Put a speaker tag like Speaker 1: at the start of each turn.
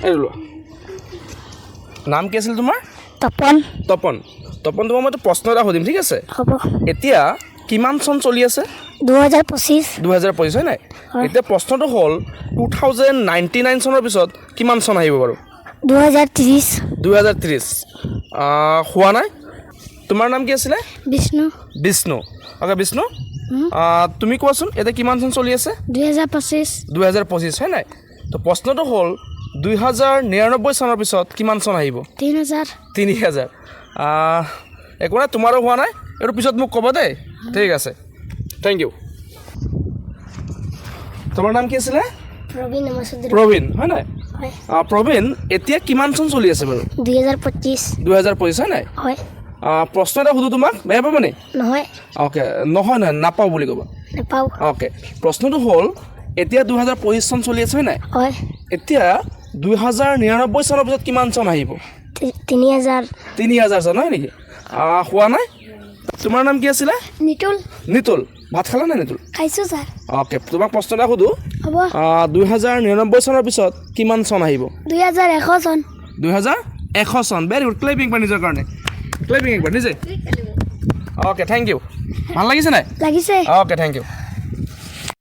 Speaker 1: এই লোৱা নাম কি আছিল তোমাৰ
Speaker 2: তপন
Speaker 1: তপন তপন তোমাক মই প্ৰশ্ন এটা সুধিম ঠিক আছে
Speaker 2: হ'ব
Speaker 1: এতিয়া কিমান চন চলি আছে
Speaker 2: 2025
Speaker 1: 2025 হয় নাই
Speaker 2: হয়।
Speaker 1: এতিয়া প্ৰশ্নটো হ'ল 2099 চনৰ পিছত কিমান চন আহিব বাৰু
Speaker 2: 2030
Speaker 1: 2030 হোৱা নাই তোমাৰ নাম কি আছিলে
Speaker 2: বিষ্ণু
Speaker 1: বিষ্ণু অ'কে বিষ্ণু তুমি কোৱাচোন এতিয়া কিমান চন চলি আছে
Speaker 2: 2025
Speaker 1: 2025 হয় নাই তো প্ৰশ্নটো হ'ল 2099 চনৰ পিছত কিমান চন আহিব
Speaker 2: 3000
Speaker 1: 3000 একো নাই তোমাৰো হোৱা নাই এইটো পিছত মোক ক'ব দেই ঠিক আছে থেংক ইউ তোমাৰ নাম কি আছিলে
Speaker 2: প্ৰবীণ নমস্কাৰ
Speaker 1: প্ৰবীণ হয় নাই
Speaker 2: হয়
Speaker 1: প্ৰবীণ এতিয়া কিমান চন চলি আছে বাৰু
Speaker 2: 2025
Speaker 1: 2025 হয় নাই
Speaker 2: হয়
Speaker 1: প্ৰশ্ন এটা সুধো তোমাক বেয়া পাবা নি
Speaker 2: নহয়
Speaker 1: অ'কে নহয় নহয় নাপাওঁ বুলি ক'বা
Speaker 2: নাপাওঁ
Speaker 1: অ'কে প্ৰশ্নটো হ'ল এতিয়া 2025 চন চলি আছে হয় নাই
Speaker 2: হয়
Speaker 1: এতিয়া 2099 চনৰ পিছত কিমান চন আহিব
Speaker 2: 3000
Speaker 1: 3000 চন হয় নেকি হোৱা নাই তোমাৰ নাম কি আছিলে
Speaker 2: নিতুল
Speaker 1: নিতুল ভাত খালা নাই নিতুল
Speaker 2: খাইছোঁ ছাৰ
Speaker 1: অ'কে তোমাক প্ৰশ্ন এটা সুধো
Speaker 2: হ'ব
Speaker 1: 2099 চনৰ পিছত কিমান চন আহিব
Speaker 2: 2100 চন
Speaker 1: 2100 চন ভেৰি গুড ক্লেপিং বা নিজৰ কাৰণে ক্লেপিং একবাৰ নিজে অ'কে থেংক ইউ ভাল লাগিছে নাই
Speaker 2: লাগিছে
Speaker 1: অ'কে থেংক ইউ